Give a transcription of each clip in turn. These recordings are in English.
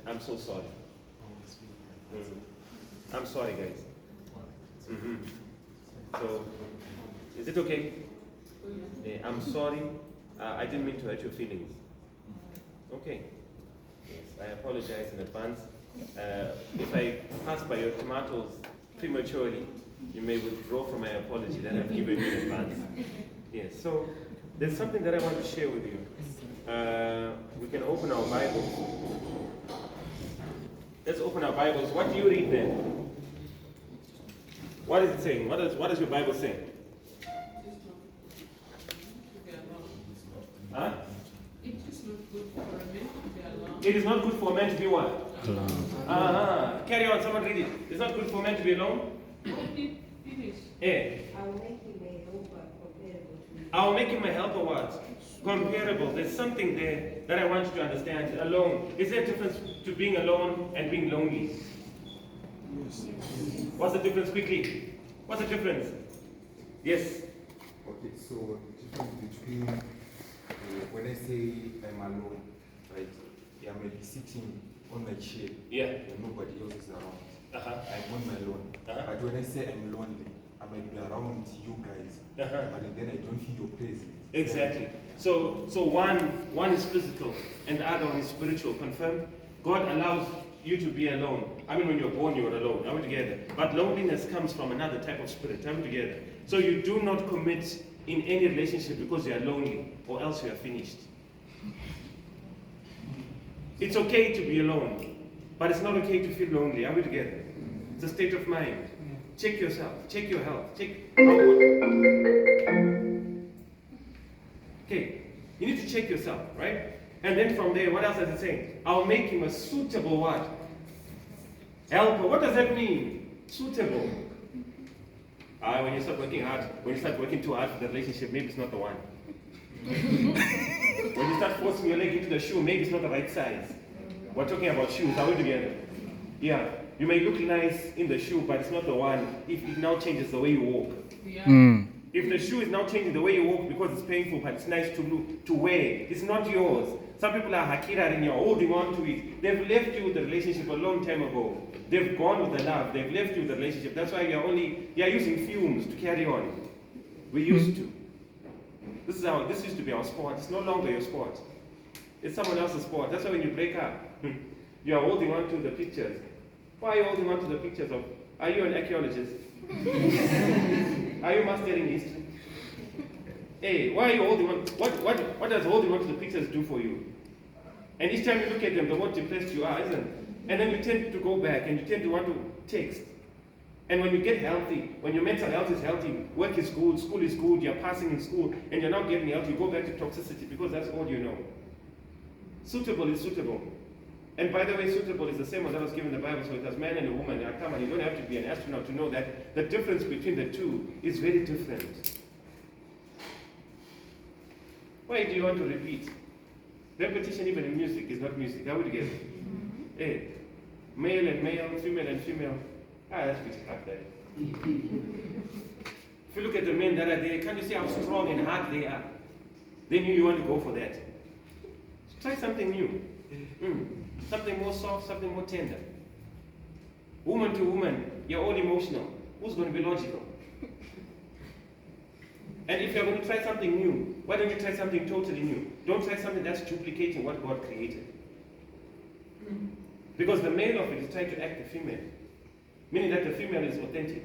I'm so sorry. I'm sorry, guys. So, is it okay? I'm sorry. I didn't mean to hurt your feelings. Okay. Yes, I apologize in advance. If I pass by your tomatoes prematurely, you may withdraw from my apology that I've given you in advance. Yes, so there's something that I want to share with you. We can open our Bibles. Let's open our Bibles. What do you read there? What is it saying? What does your Bible say? Huh? It is not good for a man to be alone. It is not good for a man to be what? Alone. Carry on, someone read it. It's not good for a man to be alone? Finish. Yeah. I will make him a helper comparable to you. I'll make him a helper what? Comparable. There's something there that I want you to understand. Alone. Is there a difference to being alone and being lonely? Yes. What's the difference quickly? What's the difference? Yes. Okay, so the difference between when I say I'm alone, right? I may be sitting on my chair Yeah. and nobody else is around. Uh-huh. I'm on my own. But when I say I'm lonely, I might be around you guys, but then I don't feel your presence. Exactly. So one is physical and the other one is spiritual. Confirmed? God allows you to be alone. I mean, when you're born, you're alone. Are we together? But loneliness comes from another type of spirit. Are we together? So you do not commit in any relationship because you are lonely, or else you are finished. It's okay to be alone, but it's not okay to feel lonely. Are we together? It's a state of mind. Check yourself. Check your health. Check. Okay, you need to check yourself, right? And then from there, what else does it say? I'll make him a suitable what? Helper. What does that mean? Suitable. When you start working hard, when you start working too hard for the relationship, maybe it's not the one. When you start forcing your leg into the shoe, maybe it's not the right size. We're talking about shoes. Are we together? Yeah. You may look nice in the shoe, but it's not the one if it now changes the way you walk. Yeah. If the shoe is now changing the way you walk because it's painful, but it's nice to wear, it's not yours. Some people are hakira and you're holding on to it. They've left you with the relationship a long time ago. They've gone with the love. They've left you with the relationship. That's why you're using fumes to carry on. We used to. This used to be our sport. It's no longer your sport. It's someone else's sport. That's why when you break up, you are holding on to the pictures. Why are you holding on to the pictures of? Are you an archaeologist? Are you mastering history? Hey, why are you holding on? What does holding on to the pictures do for you? And each time you look at them, the more depressed you are, isn't it? And then you tend to go back and you tend to want to text. And when you get healthy, when your mental health is healthy, work is good, school is good, you're passing in school, and you're not getting healthy, you go back to toxicity because that's all you know. Suitable is suitable. And by the way, suitable is the same one that was given in the Bible, so it has man and a woman. Now, come on, you don't have to be an astronaut to know that the difference between the two is very different. Why do you want to repeat? Repetition, even in music, is not music. Are we together? Hey, male and male, female and female. That's pretty hard there. If you look at the men that are there, can't you see how strong and hard they are? Then you want to go for that. Try something new. Something more soft, something more tender. Woman to woman, you're all emotional. Who's going to be logical? And if you're going to try something new, why don't you try something totally new? Don't try something that's duplicating what God created. Because the male of it is trying to act the female. Meaning that the female is authentic.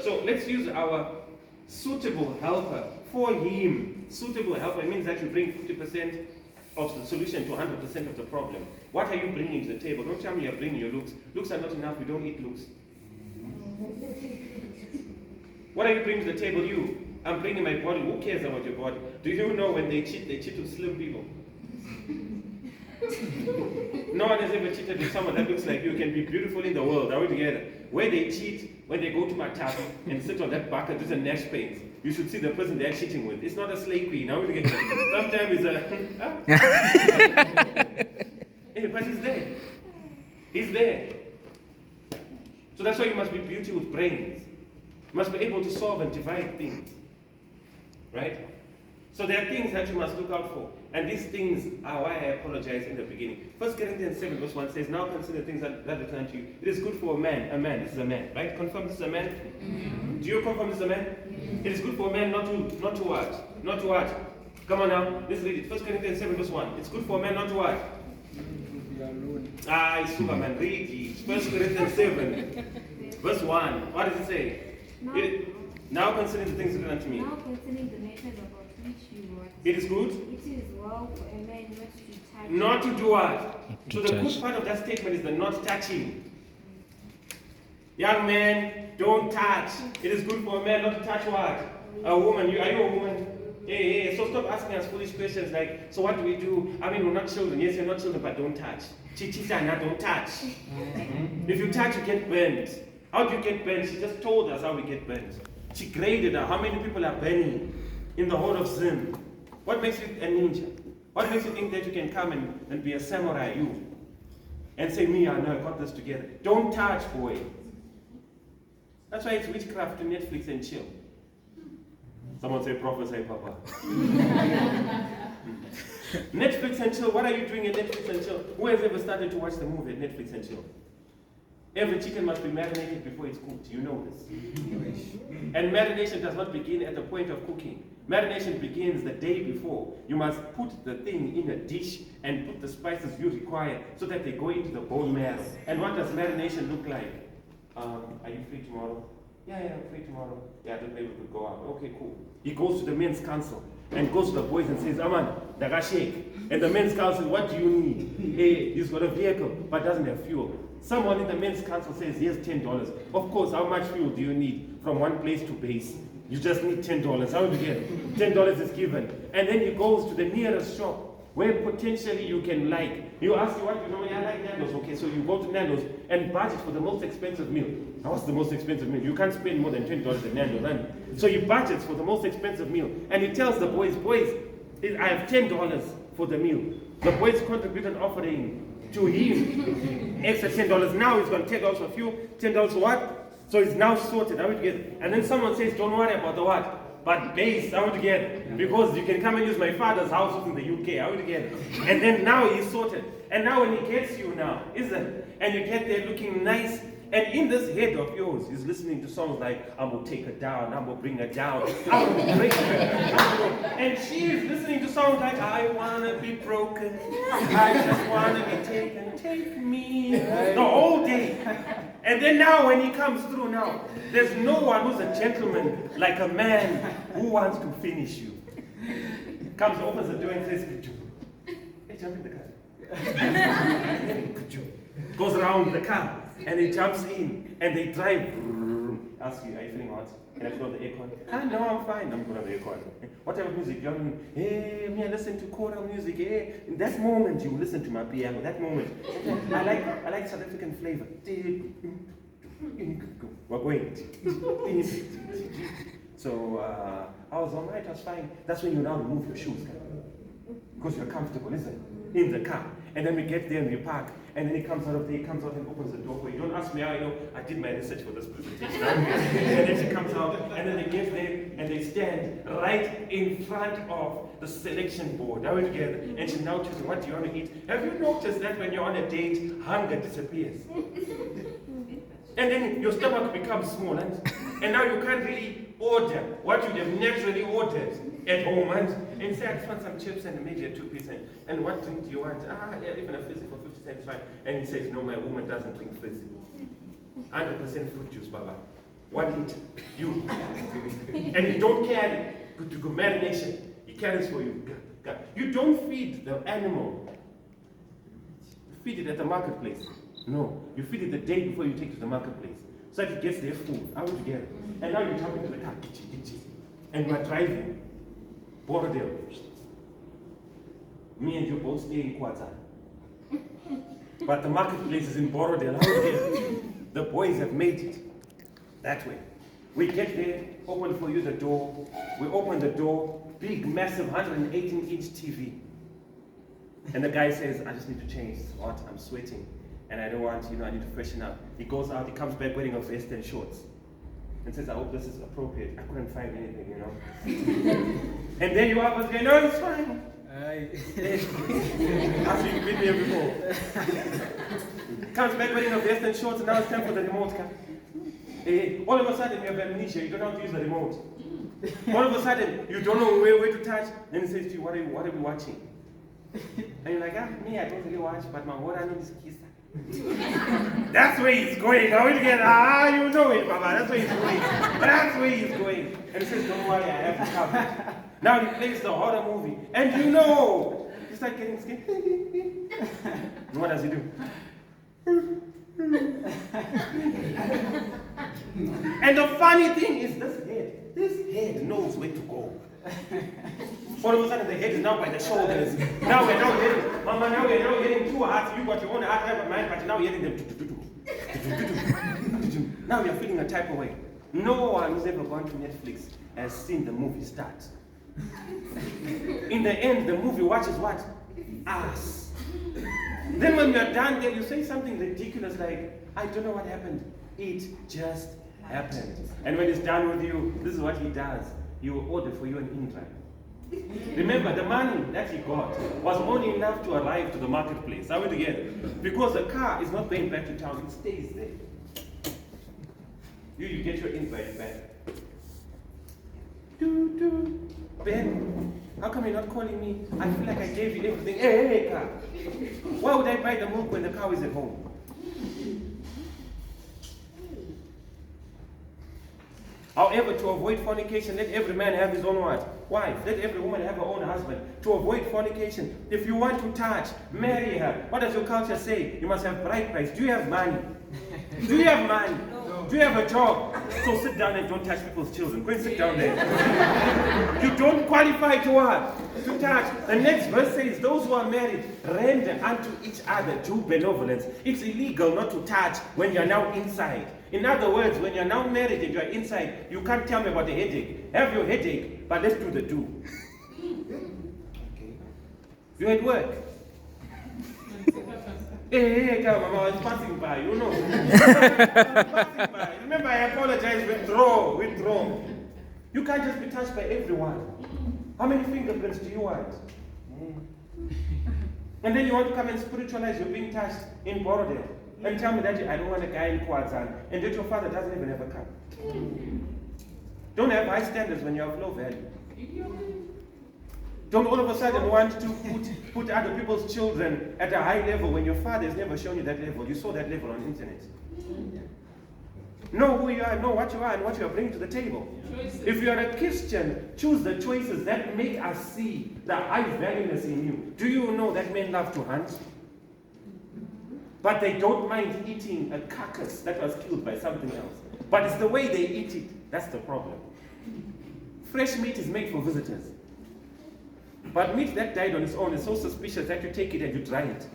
So let's use our suitable helper for him. Suitable helper means that you bring 50% of the solution to 100% of the problem. What are you bringing to the table? Don't tell me you're bringing your looks. Looks are not enough. We don't eat looks. What are you bringing to the table? You. I'm bringing my body. Who cares about your body? Do you know when they cheat with slim people? No one has ever cheated with someone that looks like you. Can be beautiful in the world. Are we together? Where they cheat, when they go to Matapi and sit on that bucket with a Nash paints, you should see the person they're cheating with. It's not a slave queen. Are we together? Sometimes it's a... Hey, but he's there. He's there. So that's why you must be beauty with brains. You must be able to solve and divide things. Right? So there are things that you must look out for. And these things are why I apologize in the beginning. 1 Corinthians 7 verse 1 says, now consider things that return to you. It is good for a man, this is a man, right? Confirm this is a man? Do you confirm this is a man? It is good for a man not to what? Not to what? Come on now, let's read it. 1 Corinthians 7 verse 1. It's good for a man not to what? It's Superman, read it. 1 Corinthians 7 verse 1. What does it say? Now consider the things that return to me. Now concerning the matters about which you wrote. It is good? It is well for a man not to touch. Not to do what? To So the touch. good part of that statement is the not touching. Young man, don't touch. It is good for a man not to touch what? A woman. Are you a woman? Hey, so stop asking us foolish questions like, so what do we do? I mean, we're not children. Yes, you're not children, but don't touch. Chichitana, don't touch. If you touch, you get burnt. How do you get burnt? She just told us how we get burnt. She graded her. How many people are burning in the whole of Zim? What makes you a ninja? What makes you think that you can come and be a samurai, you? And say, me, I know, I got this together. Don't touch, boy. That's why it's witchcraft to Netflix and chill. Someone say, prophesy, Papa. Netflix and chill. What are you doing at Netflix and chill? Who has ever started to watch the movie at Netflix and chill? Every chicken must be marinated before it's cooked. You know this. And marination does not begin at the point of cooking. Marination begins the day before. You must put the thing in a dish and put the spices you require so that they go into the bone marrow. And what does marination look like? Are you free tomorrow? Yeah, I'm free tomorrow. Yeah, I thought maybe we could go out. Okay, cool. He goes to the men's council and goes to the boys and says, Aman, Dagashek. And the men's council, what do you need? Hey, he's got a vehicle but doesn't have fuel. Someone in the men's council says, here's $10. Of course, how much fuel do you need from one place to base? You just need $10. How do you get it? $10 is given. And then he goes to the nearest shop where potentially you can like. You ask you what you know, I like Nando's. Okay, so you go to Nando's and budget for the most expensive meal. Now what's the most expensive meal? You can't spend more than $20 at Nando's. Right? So he budgets for the most expensive meal. And he tells the boys, I have $10 for the meal. The boys contribute an offering to him. Extra $10. Now he's got $10 for fuel, $10 for what? So it's now sorted. How would you get it? And then someone says, don't worry about the what? But base, how would you get it? Because you can come and use my father's house in the UK. How would you get it? And then now he's sorted. And now when he gets you now, isn't it? And you get there looking nice. And in this head of yours, he's listening to songs like, I'm going to take her down, I'm going to bring her down, I'm going to break her. And she is listening to songs like, I want to be broken, I just want to be taken, take me, the whole day. And then now when he comes through now, there's no one who's a gentleman like a man who wants to finish you. Comes, opens the door and says, Kuchu. Hey, jump in the car. Kuchu. Goes around the car. And he jumps in, and they drive. Ask you, are you feeling hot? Can I put on the aircon? No, I'm fine. I'm putting on the aircon. What type of music? You're hey, me, I listen to choral music. Hey. In that moment, you listen to my piano. That moment, I like South African flavor. We're going. So I was all right. I was fine. That's when you now remove your shoes, because you're comfortable, isn't it? In the car. And then we get there and we park. And then he comes out and opens the door for you. Don't ask me how I know. I did my research for this presentation. And then she comes out, and then they get there, and they stand right in front of the selection board. Now we're together. And she now chooses, what do you want to eat? Have you noticed that when you're on a date, hunger disappears? And then your stomach becomes small, and now you can't really order what you'd have naturally ordered at home. And say, I just want some chips and maybe a 2-piece. And what drink do you want? Yeah, even a fizzy for 50 cents, fine. And he says, no, my woman doesn't drink fizzy. 100% fruit juice, Baba. 1 liter. You. And you don't carry to go marination. He carries for you. You don't feed the animal. You feed it at the marketplace. No, you feed it the day before you take it to the marketplace. So that it gets their food. How would you get it? And now you jump into the car. And you are driving. Borodale. Me and you both stay in Kwata. But the marketplace is in Borodale. How would you get it? The boys have made it. That way. We get there, open for you the door. We open the door. Big, massive 118-inch TV. And the guy says, I just need to change. It's hot. I'm sweating. And I don't want, I need to freshen up. He goes out, he comes back wearing a vest and shorts. And says, I hope this is appropriate. I couldn't find anything, And there you are, but no, it's fine. After you've been here before. Comes back wearing a vest and shorts, and now it's time for the remote car. All of a sudden you have amnesia, you don't know how to use the remote. All of a sudden you don't know where to touch. Then he says to you, what are we watching? And you're like, me, I don't really watch, but my whole name is Kisa. That's where he's going. Now you get, you know it, Baba. That's where he's going. That's where he's going. And he says, don't worry, I have to cover. Now he plays the horror movie. And you know, you start getting scared. And what does he do? And the funny thing is this head knows where to go. All of a sudden the head is now by the shoulders. Now we're getting, Mama, now we're getting two hearts. You got your own heart, I have mine, but now you're getting them. Now you're feeling a type of way. No one who's ever gone to Netflix has seen the movie start. In the end, the movie watches what? Us. Then when you're done there, you say something ridiculous like, I don't know what happened. It just happened. And when it's done with you, this is what he does. He will order for you an in-drive. Remember, the money that he got was only enough to arrive to the marketplace. Are we together? Because the car is not going back to town, it stays there. You get your in-drive back. Ben, how come you're not calling me? I feel like I gave you everything. Hey, car. Why would I buy the milk when the cow is at home? However, to avoid fornication, let every man have his own wife. Let every woman have her own husband. To avoid fornication, if you want to touch, marry her. What does your culture say? You must have bride price. Do you have money? Do you have money? No. Do you have a job? So sit down and don't touch people's children. Go and sit down there. You don't qualify to what? To touch. The next verse says, those who are married, render unto each other due benevolence. It's illegal not to touch when you're now inside. In other words, when you're now married and you're inside, you can't tell me about the headache. Have your headache, but let's do the do. You're at work. Hey, come on, I was passing by, you know. I was passing by. Remember, I apologize, withdraw. You can't just be touched by everyone. How many fingerprints do you want? And then you want to come and spiritualize your being touched in Borodale. And tell me that I don't want a guy in Kwazan, and that your father doesn't even have a car. Don't have high standards when you have low value. Don't all of a sudden want to put other people's children at a high level when your father has never shown you that level. You saw that level on the internet. Know who you are, know what you are, and what you are bringing to the table. Choices. If you are a Christian, choose the choices that make us see the high valueness in you. Do you know that men love to hunt? But they don't mind eating a carcass that was killed by something else. But it's the way they eat it, that's the problem. Fresh meat is made for visitors. But meat that died on its own is so suspicious that you take it and you dry it.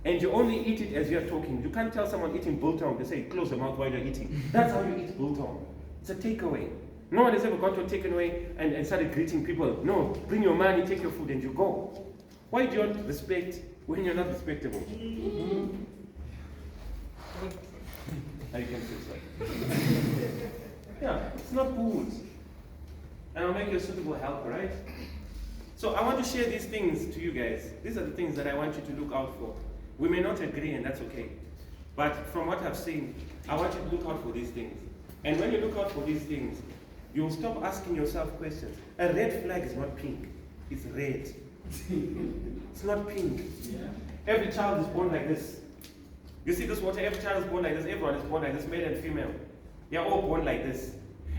And you only eat it as you're talking. You can't tell someone eating biltong, they say, close your mouth while you're eating. That's how you eat biltong. It's a takeaway. No one has ever gone to a takeaway and started greeting people. No, bring your money, take your food, and you go. Why do you want respect when you're not respectable? I can say so. Yeah, it's not good. And I'll make you a suitable helper, right? So I want to share these things to you guys. These are the things that I want you to look out for. We may not agree, and that's okay. But from what I've seen, I want you to look out for these things. And when you look out for these things, you'll stop asking yourself questions. A red flag is not pink, it's red. It's not pink. Yeah. Every child is born like this. You see this water, every child is born like this, everyone is born like this, male and female. They are all born like this.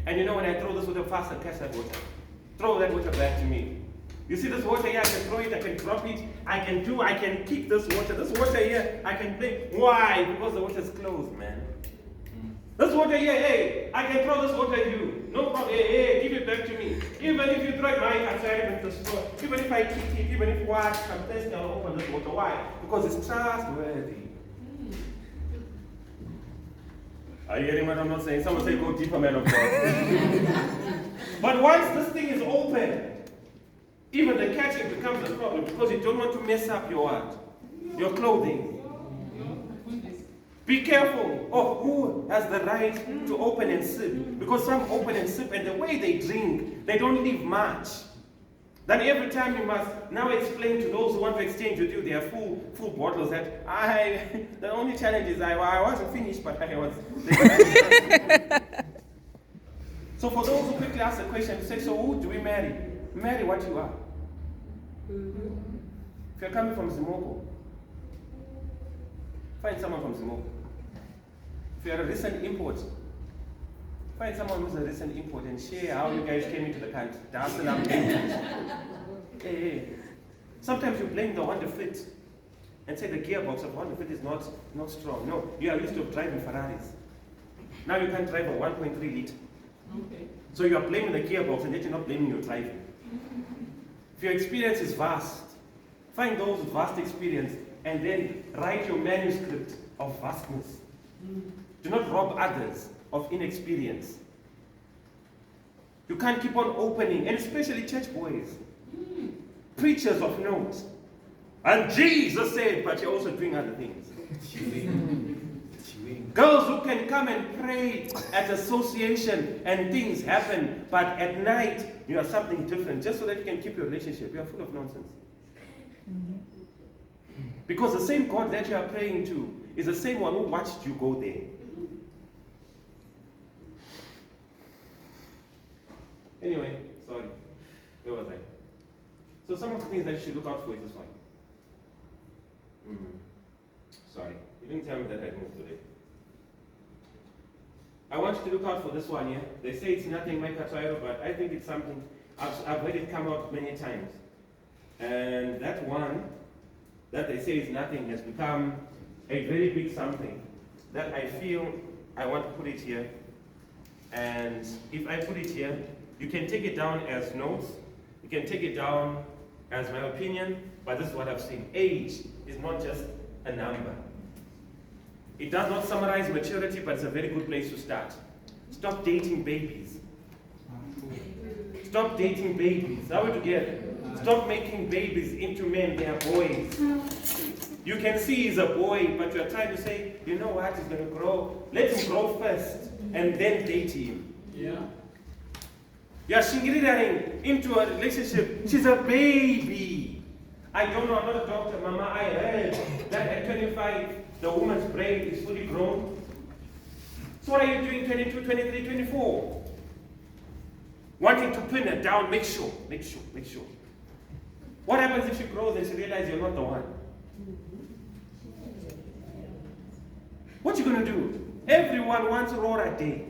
And you know when I throw this water fast, I catch that water. Throw that water back to me. You see this water here, I can throw it, I can drop it, I can kick this water. This water here, I can play. Why? Because the water is closed, man. This water here, hey, I can throw this water at you. No problem, hey, give it back to me. Even if you throw it right outside the store, even if I kick it, even if what, I'm thirsty, I'll open this water. Why? Because it's trustworthy. Are you getting what I'm not saying? Someone say, go deeper, man of God. But once this thing is open, even the catching becomes a problem because you don't want to mess up your what? Your clothing. Be careful of who has the right to open and sip. Because some open and sip, and the way they drink, they don't leave much. Then every time you must now explain to those who want to exchange with you their full bottles that the only challenge is I wasn't finished, but I was. So for those who quickly ask the question, say, so who do we marry? Marry what you are. If you're coming from Zimoko, find someone from Zimoko. If you're a recent import, find someone who's a recent import and share how you guys came into the country. Hey. Sometimes you blame the Honda Fit and say the gearbox of Honda Fit is not strong. No, you are used to driving Ferraris. Now you can't drive a 1.3 liter. Okay. So you are blaming the gearbox and yet you're not blaming your driving. If your experience is vast, find those with vast experience and then write your manuscript of vastness. Do not rob others of inexperience. You can't keep on opening, and especially church boys, preachers of note. And Jesus said, but you're also doing other things. Girls who can come and pray at association and things happen, but at night you are something different just so that you can keep your relationship. You are full of nonsense. Because the same God that you are praying to is the same one who watched you go there. Anyway, sorry. Where was I? So some of the things that you should look out for is this one. Sorry. You didn't tell me that I moved today. I want you to look out for this one here. They say it's nothing, my Katuairo, but I think it's something. I've heard it come out many times. And that one that they say is nothing has become a very big something that I feel I want to put it here. And if I put it here, you can take it down as notes. You can take it down as my opinion, but this is what I've seen. Age is not just a number. It does not summarize maturity, but it's a very good place to start. Stop dating babies. Stop dating babies. Are we together? Stop making babies into men. They are boys. You can see he's a boy, but you're trying to say, you know what, he's going to grow. Let him grow first, and then date him. Yeah. You're shingiridaring into a relationship. She's a baby. I don't know, I'm not a doctor, Mama. I heard that at 25, the woman's brain is fully grown. So what are you doing 22, 23, 24? Wanting to pin her down, make sure. What happens if she grows and she realizes you're not the one? What you gonna do? Everyone wants Aurora Day.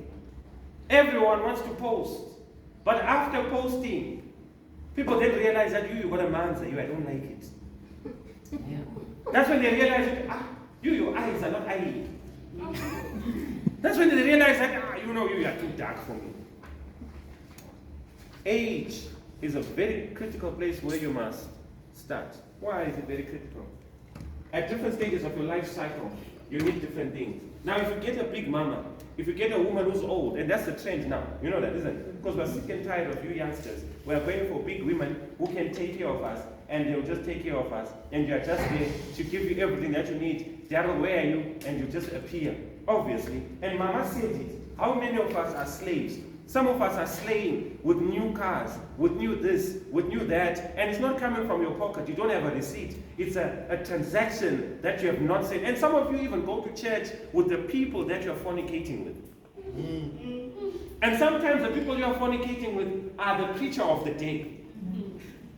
Everyone wants to post. But after posting, people then realize that you got a man's I don't like it. Yeah. That's when they realize that, your eyes are not eye. That's when they realize that, you are too dark for me. Age is a very critical place where you must start. Why is it very critical? At different stages of your life cycle, you need different things. Now, if you get a big mama, if you get a woman who's old, and that's the trend now, you know that, isn't it? Because we're sick and tired of you youngsters. We're going for big women who can take care of us, and they'll just take care of us, and you're just there to give you everything that you need. Daryl, where are you? And you just appear, obviously. And Mama said it. How many of us are slaves? Some of us are slaying with new cars, with new this, with new that, and it's not coming from your pocket. You don't have a receipt. It's a transaction that you have not said. And some of you even go to church with the people that you're fornicating with. And sometimes the people you're fornicating with are the preacher of the day.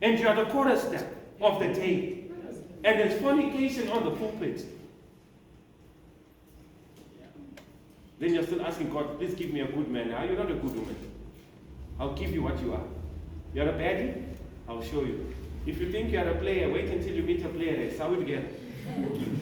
And you are the chorister of the day. And there's fornication on the pulpit. Then you're still asking God, please give me a good man. Now, you're not a good woman. I'll give you what you are. You're a baddie? I'll show you. If you think you're a player, wait until you meet a player. How we together?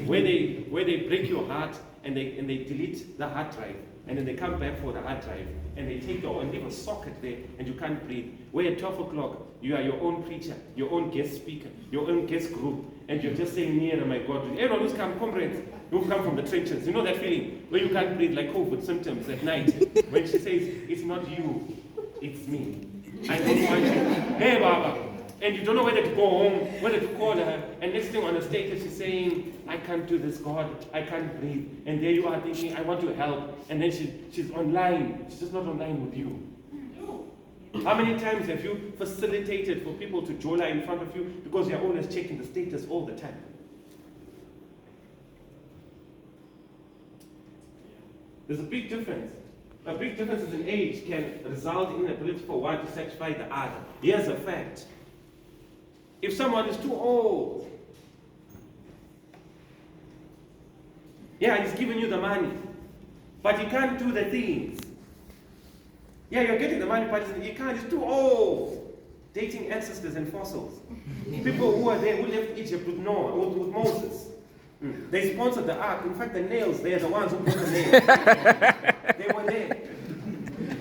Where they break your heart and they delete the hard drive. And then they come back for the hard drive. And they take and leave a socket there and you can't breathe. Where at 12 o'clock, you are your own preacher, your own guest speaker, your own guest group. And you're just saying, near, my God. Everyone who's come, comrades, who come from the trenches. You know that feeling where you can't breathe like COVID symptoms at night. When she says, it's not you, it's me. I don't want you. Hey, Baba. And you don't know whether to go home, whether to call her. And next thing on the status, she's saying, I can't do this, God. I can't breathe. And there you are thinking, I want to help. And then she's online. She's just not online with you. How many times have you facilitated for people to jola in front of you because you're always checking the status all the time? There's a big difference. A big difference in age can result in the ability for one to satisfy the other. Here's a fact. If someone is too old, yeah, he's giving you the money, but he can't do the things. Yeah, you're getting the money, but he can't, he's too old. Dating ancestors and fossils. People who are there, who left Egypt with Noah, with Moses. They sponsored the ark. In fact, the nails, they're the ones who put the nails. They were there.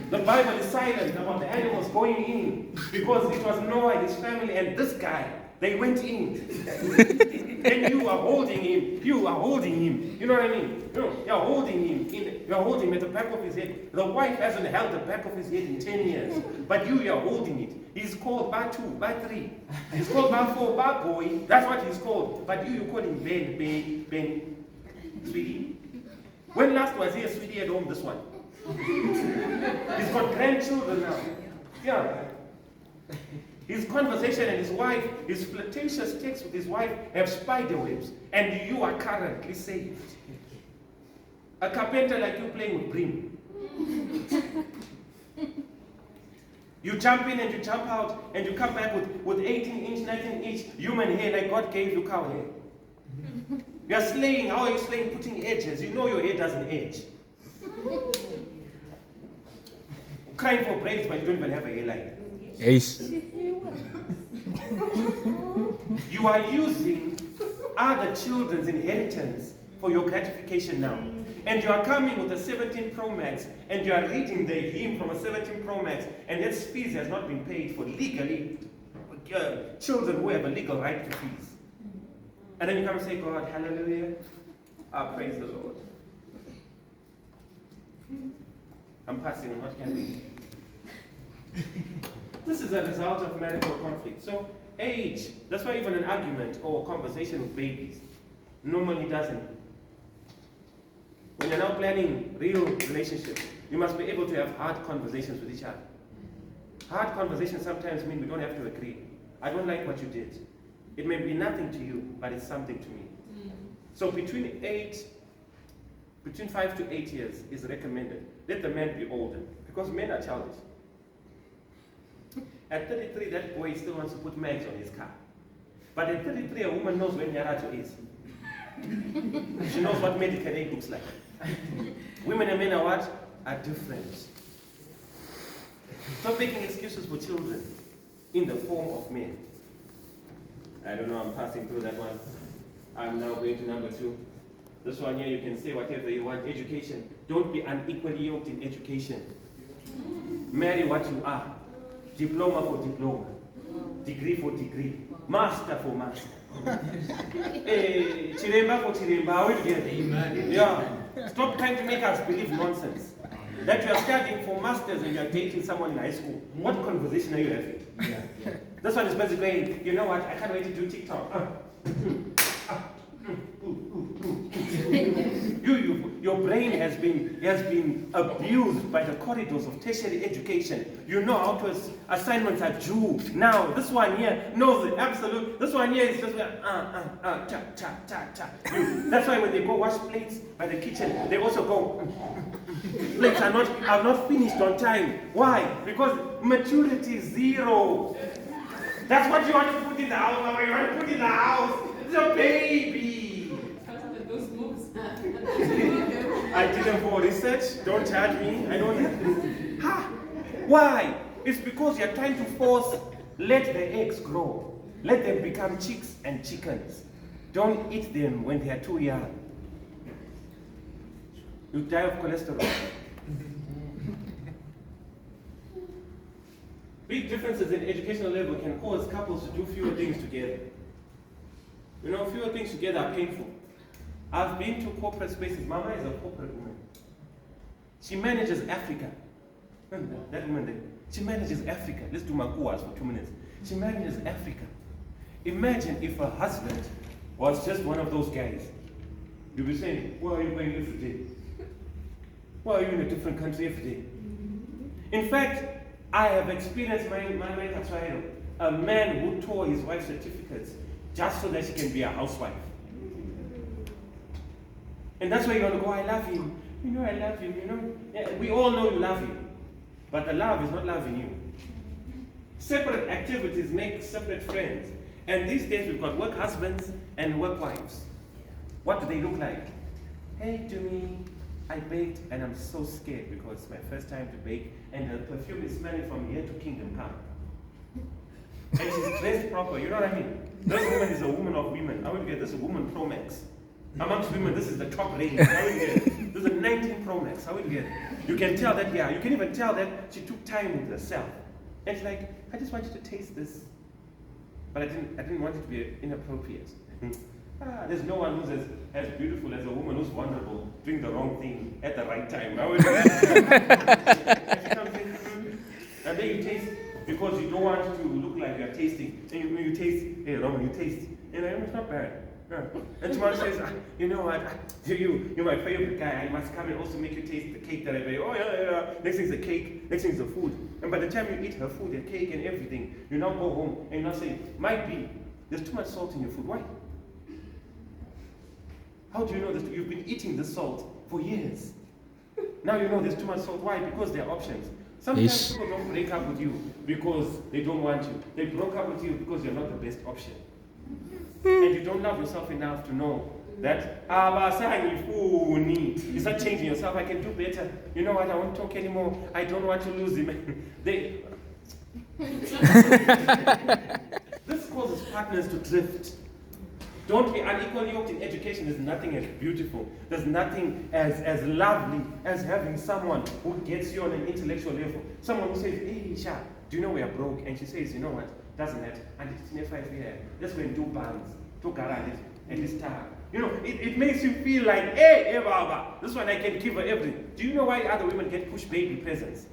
The Bible is silent about the animals going in because it was Noah and his family and this guy. They went in. And you are holding him. You are holding him. You know what I mean? You're holding him. You're holding him at the back of his head. The wife hasn't held the back of his head in 10 years. But you're holding it. He's called by 2, by 3. He's called by 4, by boy. That's what he's called. But you call him Ben, sweetie. When last was he a sweetie at home? This one. He's got grandchildren now. Yeah. His conversation and his wife, his flirtatious texts with his wife have spider webs, and you are currently saved. A carpenter like you playing with brim. You jump in and you jump out, and you come back with 18-inch, 19-inch human hair like God gave you cow hair. You are slaying. How are you slaying? Putting edges. You know your hair doesn't edge. Crying for braids, but you don't even have a hairline. Ace. You are using other children's inheritance for your gratification now. And you are coming with a 17 Pro Max and you are reading the hymn from a 17 Pro Max and that fees has not been paid for legally. Children who have a legal right to fees. And then you come and say, God, hallelujah. Praise the Lord. I'm passing on, what can we? This is a result of marital conflict. So age, that's why even an argument or a conversation with babies normally doesn't. When you're now planning real relationships, you must be able to have hard conversations with each other. Hard conversations sometimes mean we don't have to agree. I don't like what you did. It may be nothing to you, but it's something to me. So between 5 to 8 years is recommended. Let the man be older, because men are childish. At 33, that boy still wants to put mags on his car. But at 33, a woman knows when Yarato is. She knows what medical aid looks like. Women and men are what? Are different. Stop making excuses for children in the form of men. I don't know, I'm passing through that one. I'm now going to number 2. This one here, you can say whatever you want. Education. Don't be unequally yoked in education. Marry what you are. Diploma for diploma. Degree for degree. Master for master. Chiremba for chiremba. Are we together? Amen. Yeah. Stop trying to make us believe nonsense. That you are studying for masters and you are dating someone in high school. What conversation are you having? Yeah. This one is basically going, you know what, I can't wait to do TikTok. Your brain has been abused by the corridors of tertiary education. You know how to assignments are due. Now, this one here knows the absolute. This one here is just cha. That's why when they go wash plates by the kitchen, they also go. Plates are not finished on time. Why? Because maturity is 0. That's what you want to put in the house. Mama. You want to put in the house. It's a baby. Those moves. I did them for research. Don't charge me. I don't. Ha! Why? It's because you're trying to force. Let the eggs grow. Let them become chicks and chickens. Don't eat them when they are too young. You die of cholesterol. Big differences in educational level can cause couples to do fewer things together. You know, fewer things together are painful. I've been to corporate spaces. Mama is a corporate woman. She manages Africa. Remember that woman there? She manages Africa. Let's do Makuas for 2 minutes. She manages Africa. Imagine if her husband was just one of those guys. You'll be saying, where are you going every day? Why are you in a different country every day? In fact, I have experienced my Katusha, a man who tore his wife's certificates just so that she can be a housewife. And that's why you want to go, I love him. You know I love him, you know. Yeah, we all know you love him. But the love is not loving you. Separate activities make separate friends. And these days we've got work husbands and work wives. What do they look like? Hey, Jimmy, I baked and I'm so scared because it's my first time to bake and the perfume is smelling from here to Kingdom Come. And she's dressed proper, you know what I mean? This woman is a woman of women. I would get this woman Pro Max. Amongst women, this is the top range. I would get this is a 19 Pro Max. I would get. You can tell that, yeah, you can even tell that she took time with herself. And she's like, I just want you to taste this. But I didn't want it to be inappropriate. There's no one who's as beautiful as a woman who's vulnerable, doing the wrong thing at the right time. I would and then you taste because you don't want to look like you're tasting. And you taste, hey Roman, you taste. And it's not bad. Yeah. And tomorrow says, you know what, you're my favorite guy, I must come and also make you taste the cake that I made. Oh yeah. Next thing's the cake, next thing's the food. And by the time you eat her food, the cake and everything, you now go home and you now say, might be, there's too much salt in your food. Why? How do you know this? You've been eating this salt for years. Now you know there's too much salt. Why? Because there are options. Sometimes people don't break up with you because they don't want you. They broke up with you because you're not the best option. And you don't love yourself enough to know that you start changing yourself. I can do better. You know what? I won't talk anymore. I don't want to lose him. This causes partners to drift. Don't be unequally yoked in education. There's nothing as beautiful. There's nothing as lovely as having someone who gets you on an intellectual level. Someone who says, hey, Sha, do you know we are broke? And she says, you know what? Doesn't matter. And it's never 5 years. Let's go and do bands, do garages, and this time. You know, it makes you feel like, hey, Baba, this one I can give her everything. Do you know why other women get push baby presents?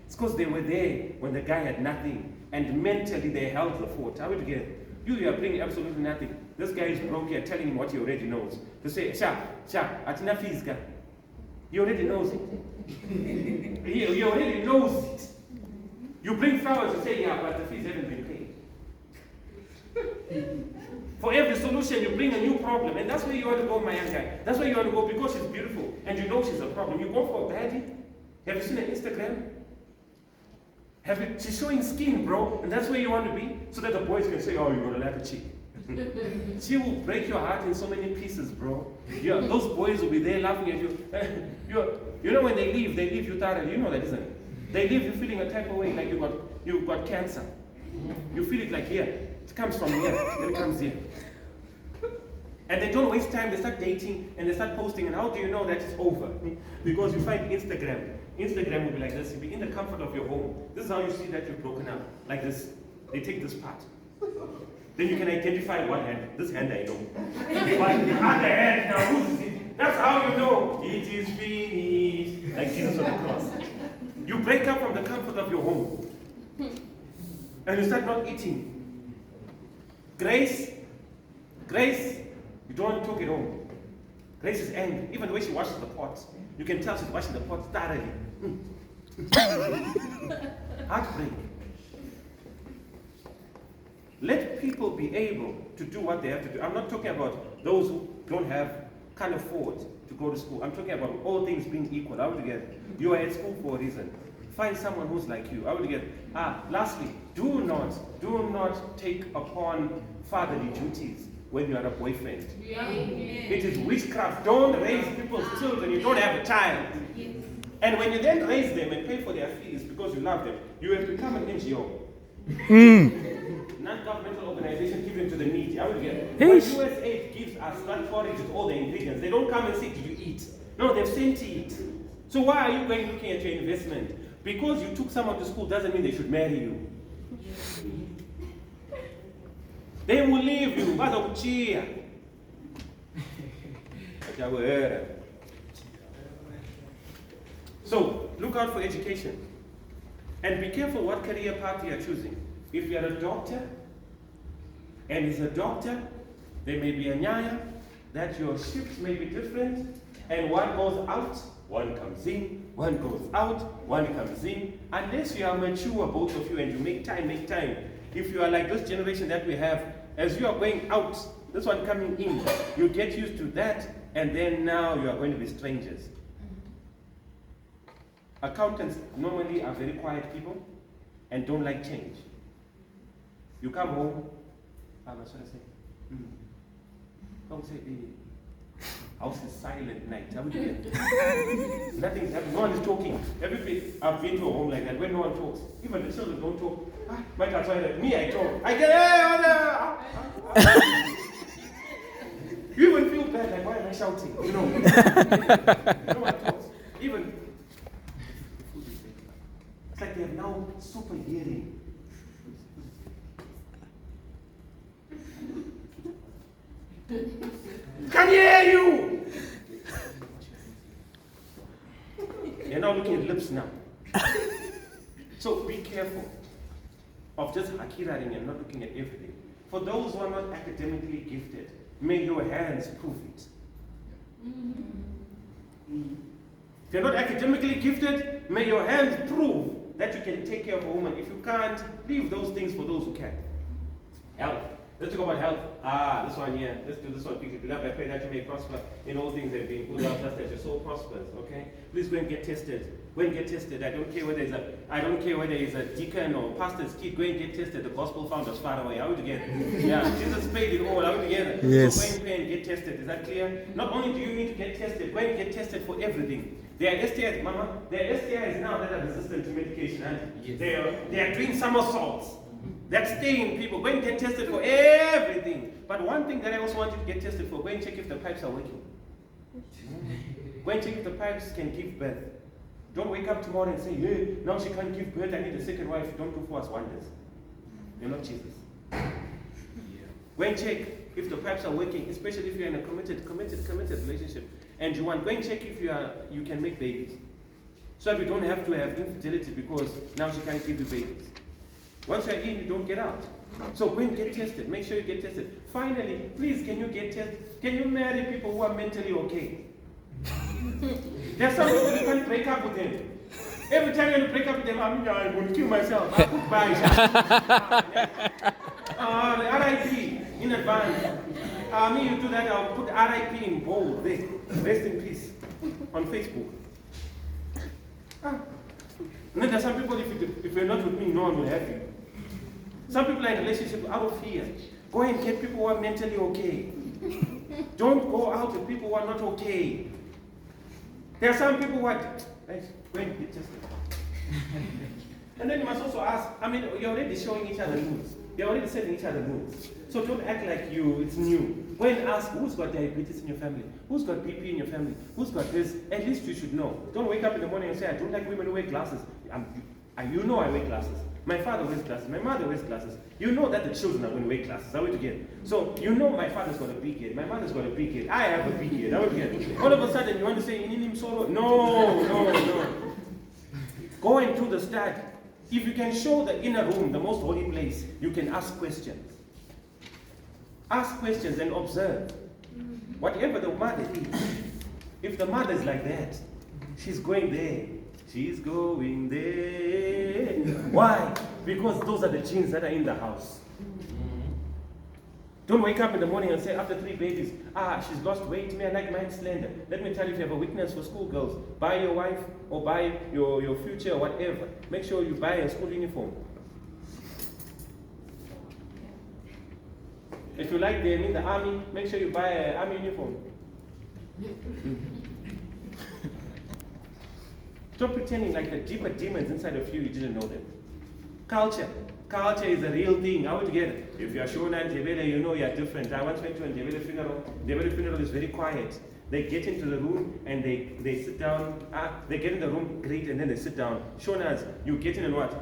It's because they were there when the guy had nothing, and mentally they held the fort. How would you get it? You are bringing absolutely nothing. This guy is broke here, telling him what he already knows. To say, Sha, atina fees ka. He already knows it. He already knows it. You bring flowers and say, yeah, but the fees haven't been paid. For every solution, you bring a new problem. And that's where you want to go, my young guy. That's where you want to go because she's beautiful. And you know she's a problem. You go for a baddie. Have you seen her Instagram? She's showing skin, bro. And that's where you want to be. So that the boys can say, oh, you're going to like a chick. She will break your heart in so many pieces, bro. Yeah, those boys will be there laughing at you. You know when they leave you thoroughly. You know that, isn't it? They leave you feeling a type of way like you've got cancer. You feel it like here. It comes from here, then it comes here. And they don't waste time, they start dating and they start posting. And how do you know that it's over? Because you find Instagram. Instagram will be like this. You'll be in the comfort of your home. This is how you see that you've broken up. Like this. They take this part. Then you can identify one hand. This hand I know. But the other hand, now who's it? That's how you know it is finished. Like Jesus on the cross. You break up from the comfort of your home. And you start not eating. Grace, you don't cook at home. Grace is angry. Even the way she washes the pots, you can tell she's washing the pots thoroughly. Heartbreak. Let people be able to do what they have to do. I'm not talking about those who can't afford to go to school. I'm talking about all things being equal. I would get, you are at school for a reason. Find someone who's like you. I would get, lastly, do not take upon fatherly duties when you are a boyfriend. Yeah. It is witchcraft. Don't raise people's children. You don't have a child. And when you then raise them and pay for their fees because you love them, you have become an NGO. Non-governmental organization giving to the needy. I would get, when USAID gives us that porridge with all the ingredients, they don't come and say, did you eat? No, they've sent to eat. So why are you going looking at your investment? Because you took someone to school doesn't mean they should marry you. They will leave you. So, look out for education. And be careful what career path you are choosing. If you are a doctor, and is a doctor, there may be a nyaya, that your shifts may be different, And one goes out, one comes in, one goes out, one comes in. Unless you are mature, both of you, and you make time. If you are like this generation that we have, as you are going out, this one coming in, you get used to that, and then now you are going to be strangers. Accountants normally are very quiet people and don't like change. You come home, what should I say? Don't say, house is silent night. Nothing's happening. No one is talking. Everybody, I've been to a home like that where no one talks. Even the children don't talk. My dad's like, me, I talk. I get, you even feel bad, like, why am I shouting? You know. No one talks. Even, it's like they have now super hearing. Can hear you! You're now looking at lips now. So be careful of just hakiraing and not looking at everything. For those who are not academically gifted, may your hands prove it. If you're not academically gifted, may your hands prove that you can take care of a woman. If you can't, leave those things for those who can. Health. Let's talk about health. This one here. Let's do this one quickly. Beloved, I pray that you may prosper in all things that being good out, just as your soul prospers. Okay? Please go and get tested. Go and get tested. I don't care whether it's a deacon or pastor's kid. Go and get tested. The gospel found us far away. Are we together? Yeah. Jesus paid it all. Are we together? Yes. So go and get tested. Is that clear? Not only do you need to get tested, go and get tested for everything. There are STIs, Mama. There are STIs now that are resistant to medication. Yes. They are doing somersaults. That's staying people. Go and get tested for everything. But one thing that I also want you to get tested for, go and check if the pipes are working. Go and check if the pipes can give birth. Don't wake up tomorrow and say, hey, now she can't give birth, I need a second wife. Don't do for us wonders. You're not Jesus. Go and check if the pipes are working, especially if you're in a committed relationship. And you want, go and check if you can make babies. So that we don't have to have infertility because now she can't give you babies. Once you're in, you don't get out. So go and get tested. Make sure you get tested. Finally, please, can you get tested? Can you marry people who are mentally okay? There are some people you can't break up with them. Every time you break up with them, I'm going to kill myself. I put by. RIP in advance. Me, you do that, I'll put RIP in bold. There. Rest in peace. On Facebook. And then there are some people, if you're not with me, no one will have you. Some people are in relationships out of fear. Go and get people who are mentally okay. Don't go out with people who are not okay. There are some people who are, go and get tested. And then you must also ask, you're already showing each other nudes. They're already sending each other nudes. So don't act like it's new. Go and ask, who's got diabetes in your family? Who's got BP in your family? Who's got this? At least you should know. Don't wake up in the morning and say, I don't like women who wear glasses. You know I wear glasses. My father wears glasses. My mother wears glasses. You know that the children are going to wear glasses. Are we together? So you know my father's got a big head. My mother's got a big head. I have a big head. Are we together? All of a sudden you want to say, in him solo? No. Go into the study. If you can show the inner room, the most holy place, you can ask questions. Ask questions and observe. Whatever the mother is, if the mother is like that, she's going there. She's going there. Why? Because those are the genes that are in the house. Don't wake up in the morning and say, after 3 babies, she's lost weight, me, I like mine slender. Let me tell you, if you have a weakness for schoolgirls, buy your wife or buy your future or whatever. Make sure you buy a school uniform. If you like them in the army, make sure you buy an army uniform. Stop pretending like the deeper demons inside of you didn't know them. Culture is a real thing. Are we together? If you are Shona and Ndebele, you know you are different. I once went to a Ndebele funeral. Ndebele funeral is very quiet. They get into the room and they sit down. They get in the room, great, and then they sit down. Shonas, you get in and what?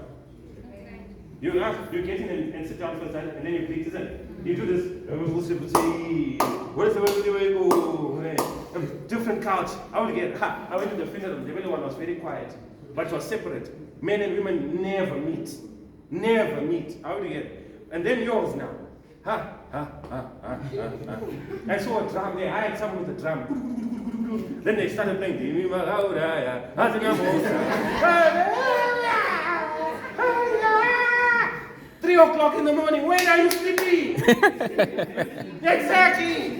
You get in and sit down first, and then you greet, isn't it? You do this. What is the way? Different couch. I went to the funeral. The Ndebele one was very quiet, but it was separate. Men and women never meet. Never meet. How do you get? And then yours now. I saw a drum there. I had someone with a drum. Then they started playing. 3 o'clock in the morning. When are you sleeping? Exactly.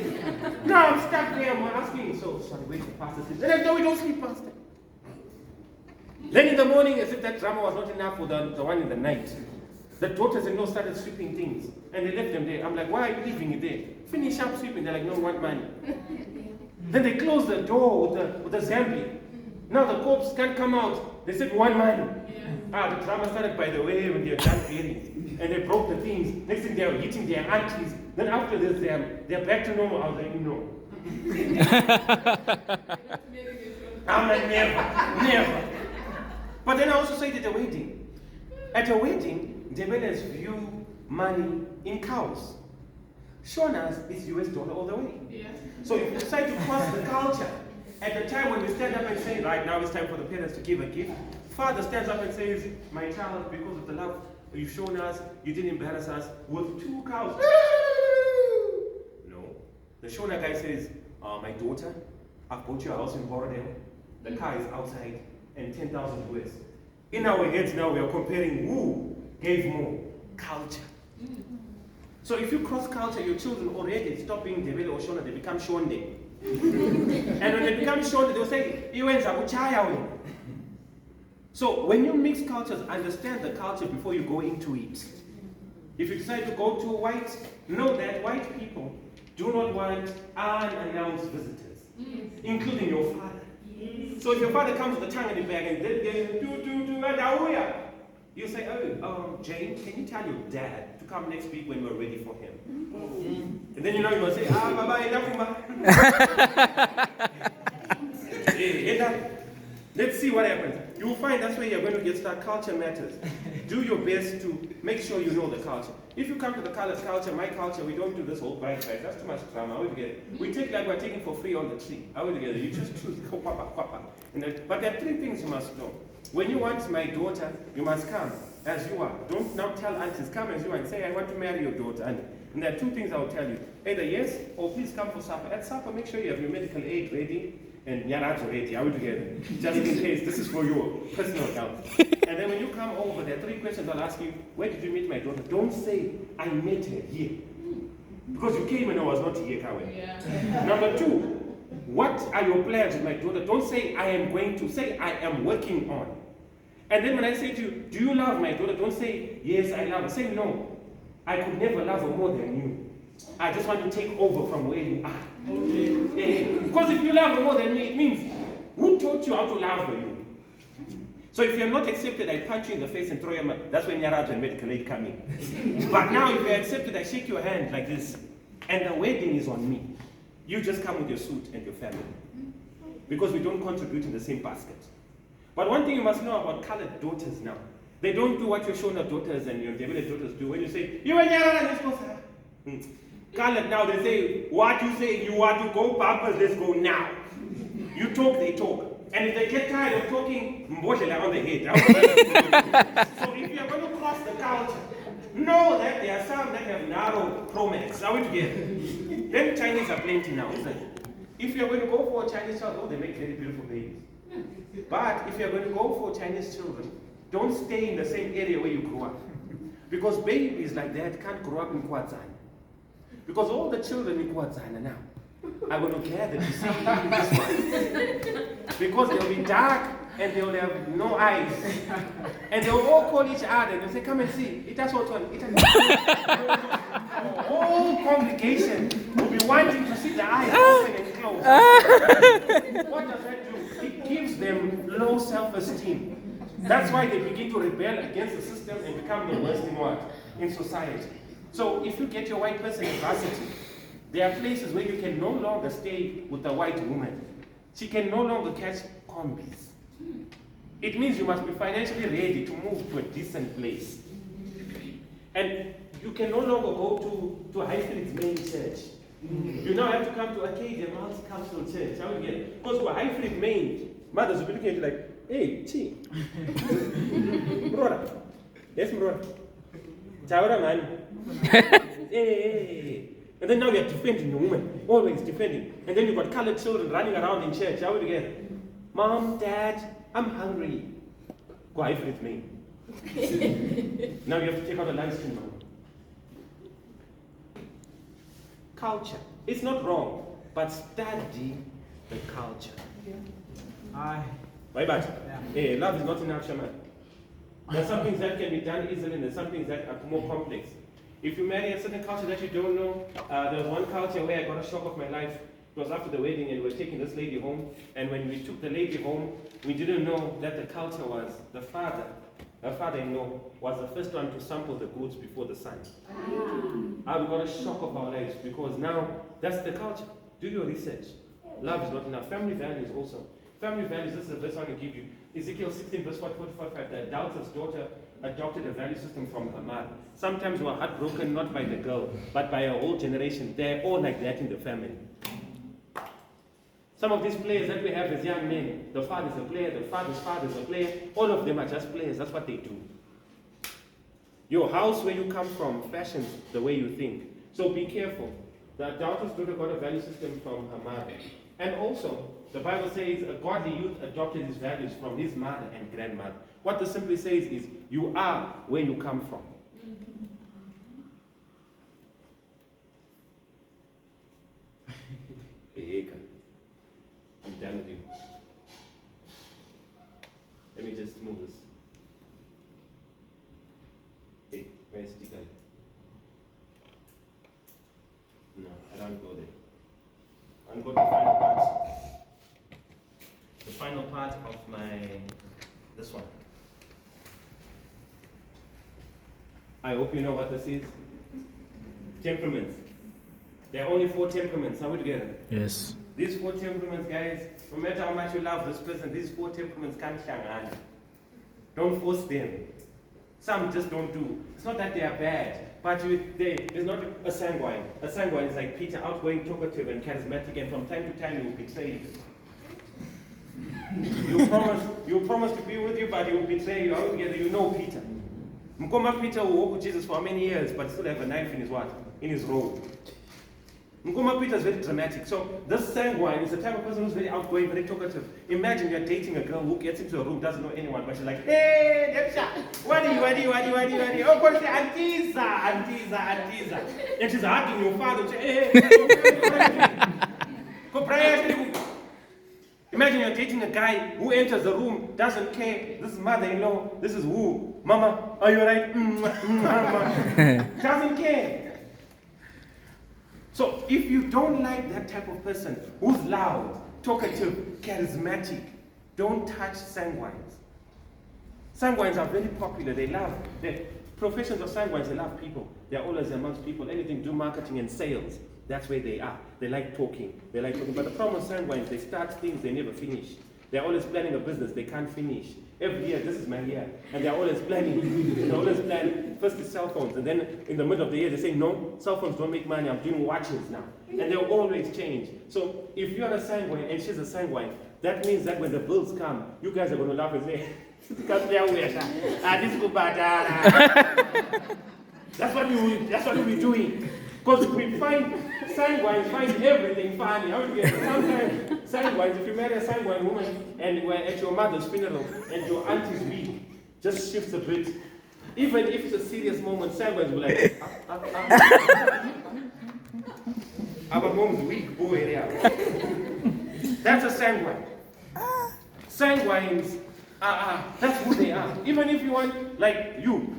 No, I'm stuck there. I'm asking. So, sorry, wait for Pastor sleep. Then no, we don't sleep, Pastor. Then in the morning, as if that drama was not enough for the one in the night, the daughters-in-law started sweeping things, and they left them there. I'm like, why are you leaving it there? Finish up sweeping. They're like, no, we want money. Then they closed the door with the Zambi. Now the cops can't come out. They said, we want money. The drama started, by the way, when they're done clearing. And they broke the things. Next thing, they were hitting their aunties. Then after this, they're back to normal. I was like, no. I'm like, never. But then I also said at a wedding. At a wedding, the Belas view money in cows. Shona's is US dollar all the way. Yeah. So if you decide to cross the culture, at the time when we stand up and say, right now it's time for the parents to give a gift, father stands up and says, my child, because of the love you've shown us, you didn't embarrass us with 2 cows. No. The Shona guy says, my daughter, I've bought you a house in Horodale. The car is outside and 10,000 US. In our heads now we are comparing who gave more culture. So if you cross culture, your children already stop being Debele or Shona, they become Shonde. And when they become Shonde, they'll say, Iwenza kuchaya. So when you mix cultures, understand the culture before you go into it. If you decide to go to white, know that white people do not want unannounced visitors, including your father. So if your father comes with a tongue in the bag and then you say, oh, Jane, can you tell your dad to come next week when we're ready for him? And then you know you're going to say, bye-bye. Let's see what happens. You will find that's where you're going to get started. Culture matters. Do your best to make sure you know the culture. If you come to the colors culture, my culture, we don't do this whole bite. That's too much drama. Are we together? We take like we're taking for free on the tree. Are we together? You just choose. But there are 3 things you must know. When you want my daughter, you must come as you are. Don't now tell aunties, come as you are and say, I want to marry your daughter. And there are 2 things I will tell you. Either yes, or please come for supper. At supper, make sure you have your medical aid ready and Nyarato ready. Are we together? Just in case, this is for your personal health. And then when you come over, there are 3 questions I'll ask you. Where did you meet my daughter? Don't say, I met her here. Because you came and I was not here, Kawe. Yeah. Number 2, what are your plans with my daughter? Don't say, I am going to. Say, I am working on. And then when I say to you, do you love my daughter? Don't say, yes, I love her. Say, no, I could never love her more than you. I just want to take over from where you are. Because if you love her more than me, it means, who taught you how to love her? You? So if you're not accepted, I punch you in the face and throw your mouth. That's when Nyaraja and medical aid come in. But now if you're accepted, I shake your hand like this. And the wedding is on me. You just come with your suit and your family. Because we don't contribute in the same basket. But one thing you must know about colored daughters now. They don't do what your Shona daughters and your Debele daughters do. When you say, you and Nyaraja, let's go. Colored now, they say, what you say, you want to go, Papa, let's go now. You talk, they talk. And if they get tired of talking, mboshela on the head. So if you're going to cross the culture, know that there are some that have narrow promax. Are we together? Then Chinese are plenty now, isn't it? If you're going to go for a Chinese child, oh, they make very beautiful babies. But if you're going to go for Chinese children, don't stay in the same area where you grew up. Because babies like that can't grow up in Kwadzana. Because all the children in Kwadzana now are going to gather to see this one. Because they'll be dark and they'll have no eyes. And they'll all call each other and they'll say, come and see. It has what one. It has the whole congregation will be wanting to see the eyes open and closed. What does that do? It gives them low self-esteem. That's why they begin to rebel against the system and become the worst in what? In society. So if you get your white person in varsity, there are places where you can no longer stay with a white woman. She can no longer catch combis. It means you must be financially ready to move to a decent place. And you can no longer go to High Street's main church. You now have to come to Acadia Multicultural Church. How we get? Because for High Street main, mothers will be looking at you like, hey, Chi. Brother. Yes, brother. Chaura man. Hey. And then now you're defending your woman, always defending. And then you've got colored children running around in church. How are we together? Mom, Dad, I'm hungry. Go eat with me. Now you have to take out a live stream now. Culture. It's not wrong, but study the culture. Aye. Bye bye. Hey, love is not enough, shaman. There's some things that can be done easily, and there's some things that are more complex. If you marry a certain culture that you don't know, there was one culture where I got a shock of my life. It was after the wedding, and we were taking this lady home. And when we took the lady home, we didn't know that the culture was the father. Her father-in-law was the first one to sample the goods before the son. We got a shock of our lives because now that's the culture. Do your research. Love is not enough. Family values also. Family values, this is the verse I want to give you. Ezekiel 16 verse 45, the adulter's daughter adopted a value system from her mother. Sometimes we're heartbroken not by the girl, but by a whole generation. They're all like that in the family. Some of these players that we have as young men, the father's a player, the father's father's a player, all of them are just players, that's what they do. Your house where you come from fashions the way you think. So be careful. The adulter's daughter got a value system from her mother. And also, the Bible says a godly youth adopted his values from his mother and grandmother. What this simply says is, you are where you come from. I'm done with you. Let me just move this. Hey, where's the guy? No, I don't go there. I'm going to the final part. The final part of this one. I hope you know what this is. Temperaments. There are only 4 temperaments. Are we together? Yes. These 4 temperaments, guys, no matter how much you love this person, these 4 temperaments can't shangana. Don't force them. Some just don't do. It's not that they are bad, but there's not a sanguine. A sanguine is like Peter, outgoing, talkative, and charismatic, and from time to time he will betray you. You promise to be with you, but he will betray you. All together, you know Peter. Mkoma Peter will walk with Jesus for many years, but still have a knife in his what? In his robe. Mkoma Peter is very dramatic. So this sanguine is the type of person who's very outgoing, very talkative. Imagine you're dating a girl who gets into a room, doesn't know anyone, but she's like, hey, Debsha, what do you? Oh, God, Antiza. And she's hugging your father. Hey, imagine you're dating a guy who enters the room, doesn't care. This is mother-in-law. This is who? Mama, are you alright? Doesn't care. So if you don't like that type of person who's loud, talkative, charismatic, don't touch sanguines. Sanguines are very popular. They love the professions of sanguines. They love people. They're always amongst people. Anything do marketing and sales. That's where they are. They like talking. But the problem with sanguines, they start things they never finish. They're always planning a business they can't finish. Every year, this is my year. And they're always planning. They're always planning. First is cell phones. And then in the middle of the year, they say, no, cell phones don't make money. I'm doing watches now. And they'll always change. So if you're a sanguine and she's a sanguine, that means that when the bills come, you guys are going to laugh and say, that's what we'll be doing. Because we find sanguines find everything funny. Sometimes sanguines, if you marry a sanguine woman and we're at your mother's funeral and your auntie's week just shifts a bit, even if it's a serious moment, sanguines will like, our mom's weak, boy, area. That's a sanguine. Sanguines, that's who they are. Even if you want, like you,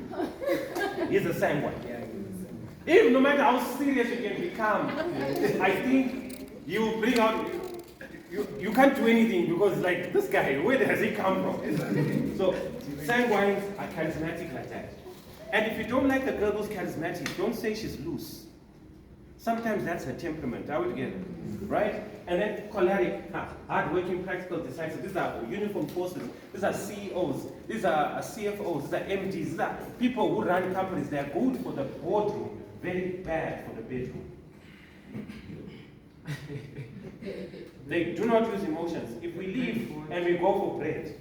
he's a sanguine. Even no matter how serious you can become, I think you bring out, you can't do anything because like this guy, where does he come from? So sanguines are charismatic like that. And if you don't like a girl who's charismatic, don't say she's loose. Sometimes that's her temperament. Are we together? Right? And then choleric, hard-working, practical, decisive. These are uniform forces. These are CEOs. These are CFOs. These are MDs. These are people who run companies. They're good for the boardroom, very bad for the bedroom. They do not use emotions. If we leave and we go for bread,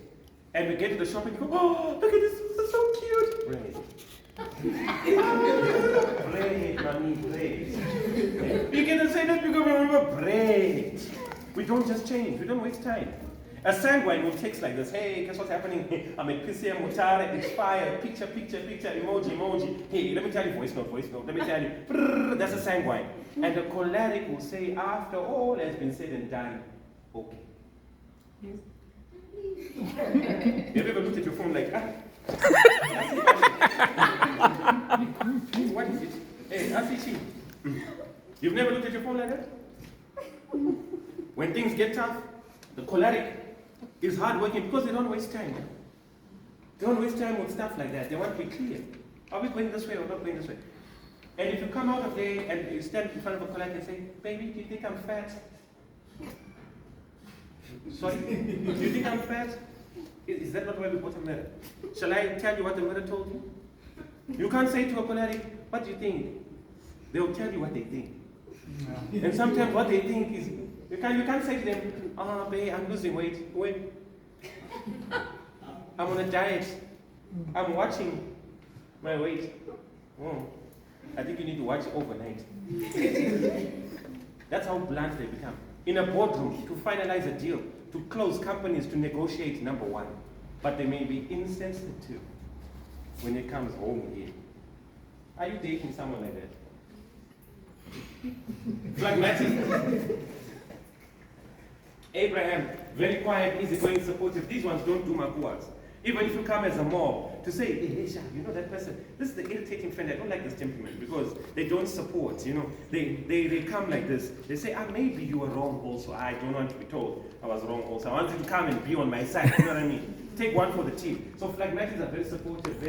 and we get to the shop and go, oh, look at this is so cute. Bring it. Bread, mommy, bread. You can say that because we remember bread. We don't just change. We don't waste time. A sanguine will text like this. Hey, guess what's happening? I'm at PCM Mutare, it's fire, picture, emoji. Hey, let me tell you, voice note. Let me tell you. Brrr, that's a sanguine. And the choleric will say, after all has been said and done, okay. Have you ever looked at your phone like, what is it? Hey, Asichi. You've never looked at your phone like that? When things get tough, the choleric is hard working because they don't waste time. They don't waste time with stuff like that. They want to be clear. Are we going this way or not going this way? And if you come out of there and you stand in front of a choleric and say, baby, do you think I'm fat? Sorry? Do you think I'm fat? Is that not why we bought a mirror? Shall I tell you what the mirror told you? You can't say to a choleric, what do you think? They'll tell you what they think. And sometimes what they think is, you can't say to them, babe, I'm losing weight. Wait. I'm on a diet. I'm watching my weight. Oh, I think you need to watch overnight. That's how blunt they become. In a boardroom, to finalize a deal, to close companies, to negotiate, number one. But they may be insensitive when it comes home here. Are you dating someone like that? Phlegmatic. Abraham, very quiet, easygoing, supportive. These ones don't do makuas. Even if you come as a mob to say, hey, Sha, you know that person, this is the irritating friend, I don't like this temperament because they don't support, They come like this. They say, maybe you were wrong also. I don't want to be told I was wrong also. I want you to come and be on my side, you know what I mean? Take one for the team. So phlegmatics are very supportive,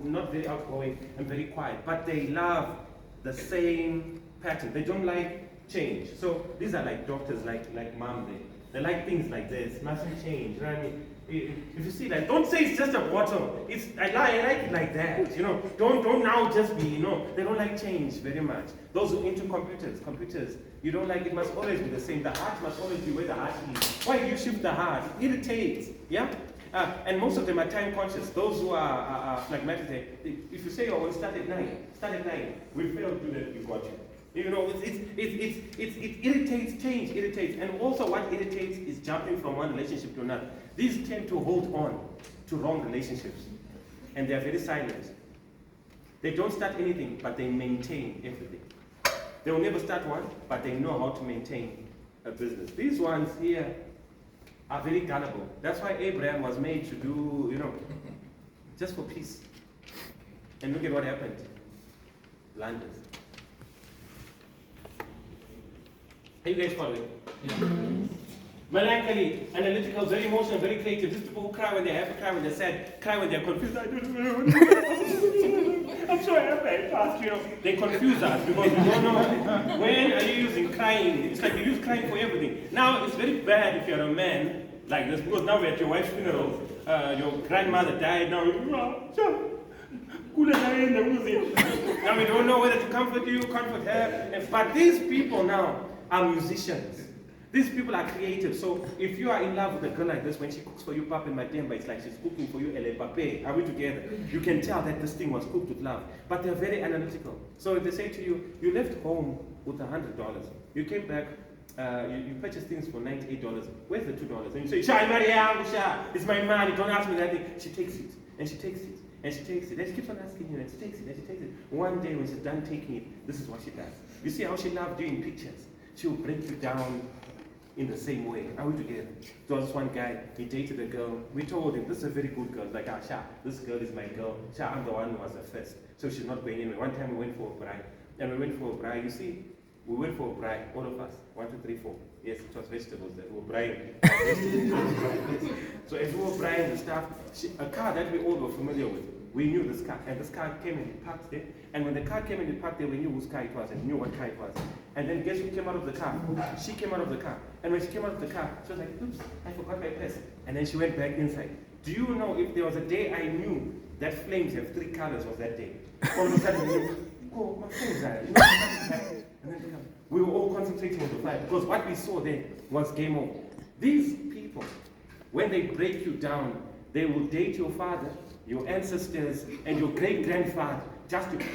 not very outgoing, and very quiet. But they love the same pattern. They don't like change. So these are like doctors, like mom. They like things like this. Mustn't change. You know what I mean? If you see that, don't say it's just a bottle. I like it like that. Don't now just be. They don't like change very much. Those who are into computers, you don't like it. Must always be the same. The heart must always be where the heart is. Why do you shift the heart? It irritates. Yeah. And most of them are time conscious. Those who are phlegmatic, if you say, oh, we'll start at 9, we failed to do that, we got you. It irritates, change irritates. And also what irritates is jumping from one relationship to another. These tend to hold on to wrong relationships. And they are very silent. They don't start anything, but they maintain everything. They will never start one, but they know how to maintain a business. These ones here are very gullible. That's why Abraham was made to do, just for peace. And look at what happened. Blunders. Are you guys following? Yeah. Melancholy, analytical, very emotional, very creative. These people who cry when they're happy, cry when they're sad, cry when they're confused. I don't know. I'm so happy, fast, They confuse us because we don't know when are you using crying. It's like you use crying for everything. Now, it's very bad if you're a man like this because now we're at your wife's funeral. Your grandmother died. Now we don't know whether to comfort you, comfort her. But these people now are musicians. These people are creative. So if you are in love with a girl like this, when she cooks for you pap and matemba, it's like she's cooking for you ele pape. Are we together? You can tell that this thing was cooked with love. But they're very analytical. So if they say to you, you left home with $100. You came back, you purchased things for $98. Where's the $2? And you say, Sha, it's my money, don't ask me that thing. She takes it, and she takes it, and she takes it, and she keeps on asking you, and she takes it, and she takes it. One day when she's done taking it, this is what she does. You see how she loved you in pictures? She will break you down in the same way. Are we together? There was one guy, he dated a girl. We told him, this is a very good girl. Like, Sha, this girl is my girl. Sha, I'm the one who was the first. So she's not going anywhere. One time we went for a braai. And we went for a braai, you see, we went for a braai, all of us. 1, 2, 3, 4. Yes, it was vegetables that we were braaiing. So as we were braaiing the stuff, a car that we all were familiar with, we knew this car. And this car came and it parked there. And when the car came and it parked there, we knew whose car it was and knew what car it was. And then guess who came out of the car? She came out of the car. And when she came out of the car, she was like, oops, I forgot my purse. And then she went back inside. Do you know if there was a day I knew that flames have 3 colors was that day? All of a sudden, we knew, oh, my flames are. And then we were all concentrating on the fire because what we saw there was game over. These people, when they break you down, they will date your father your ancestors, and your great-grandfather,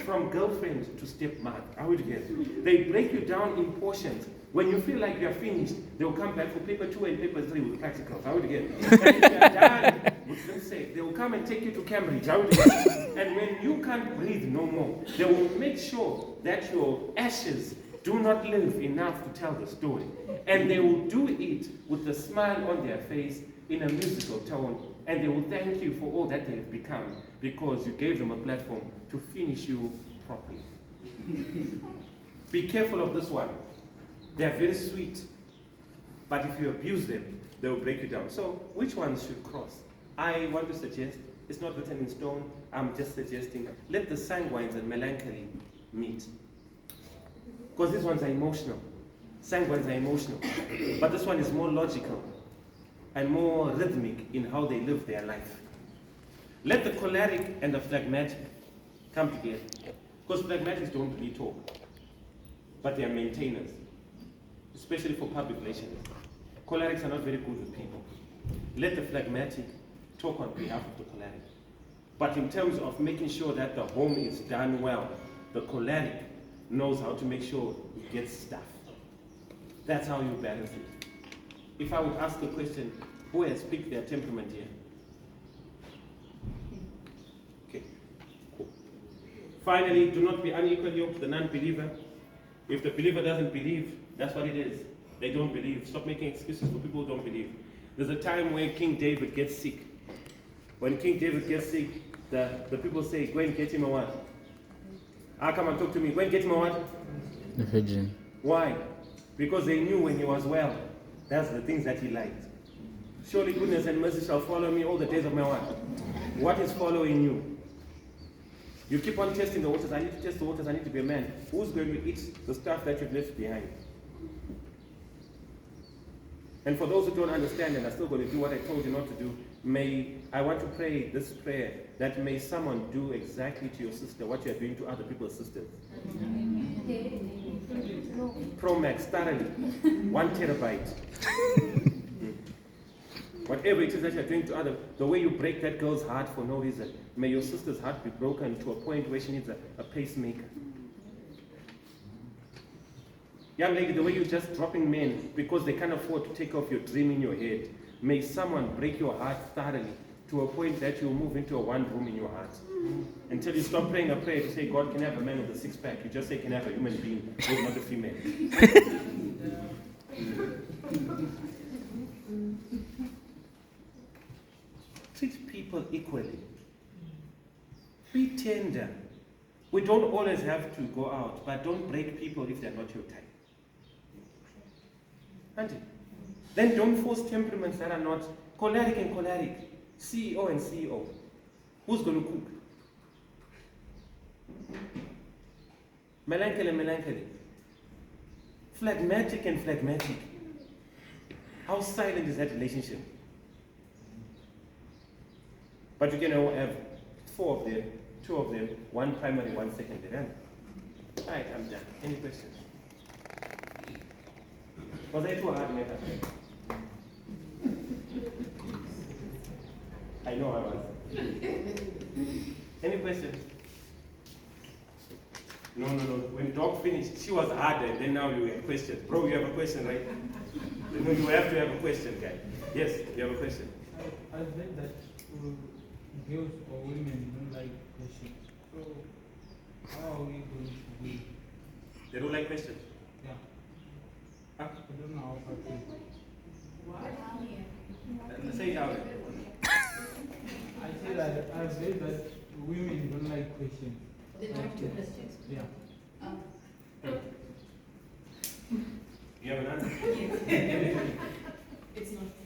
from girlfriend to stepmother. Are we together? They break you down in portions. When you feel like you're finished, they'll come back for paper 2 and paper 3 with practicals. Are we together? And if you're done with them, say, they will come and take you to Cambridge. Are we together? And when you can't breathe no more, they will make sure that your ashes do not live enough to tell the story. And they will do it with a smile on their face in a musical tone. And they will thank you for all that they have become because you gave them a platform to finish you properly. Be careful of this one. They are very sweet, but if you abuse them, they will break you down. So which ones should cross? I want to suggest, it's not written in stone, I'm just suggesting, let the sanguines and melancholy meet. Because these ones are emotional. Sanguines are emotional. But this one is more logical and more rhythmic in how they live their life. Let the choleric and the phlegmatic come together. Because phlegmatics don't really talk, but they are maintainers, especially for public relations. Cholerics are not very good with people. Let the phlegmatic talk on behalf of the choleric. But in terms of making sure that the home is done well, the choleric knows how to make sure he gets stuff. That's how you balance it. If I would ask the question, who has picked their temperament here? Okay, cool. Finally, do not be unequally yoked with the non-believer. If the believer doesn't believe, that's what it is. They don't believe. Stop making excuses for people who don't believe. There's a time when King David gets sick. When King David gets sick, the people say, go and get him a what? Ah, come and talk to me. Go and get him a what? The virgin. Why? Because they knew when he was well, that's the things that he liked. Surely goodness and mercy shall follow me all the days of my life. What is following you? You keep on testing the waters. I need to test the waters. I need to be a man. Who's going to eat the stuff that you've left behind? And for those who don't understand and are still going to do what I told you not to do, I want to pray this prayer that may someone do exactly to your sister what you are doing to other people's sisters. Pro Max, thoroughly. 1 terabyte. Whatever it is that you're doing to others, the way you break that girl's heart for no reason, may your sister's heart be broken to a point where she needs a pacemaker. Young lady, the way you're just dropping men because they can't afford to take off your dream in your head, may someone break your heart thoroughly to a point that you'll move into a one room in your heart. Until you stop praying a prayer to say God can have a man with a six-pack, you just say can have a human being who's not a female. Treat people equally. Be tender. We don't always have to go out, but don't break people if they're not your type. Auntie? Then don't force temperaments that are not choleric and choleric, CEO and CEO. Who's going to cook? Melancholy and melancholy. Phlegmatic and phlegmatic. How silent is that relationship? But you can have 4 of them, 2 of them, 1 primary, 1 secondary. Alright, I'm done. Any questions? Was I too hard, Meta? I know I was. Any questions? No. When Doc finished, she was harder, and then now you have questions. Bro, you have a question, right? No, you have to have a question, guy. Yes, you have a question. I read that girls or women don't like questions. So, how are we going to do? They don't like questions? Yeah. Huh? I don't know how far to. Say it out. I say that I've read that women don't like questions. They don't do questions. Yeah. You have an answer? It's not true.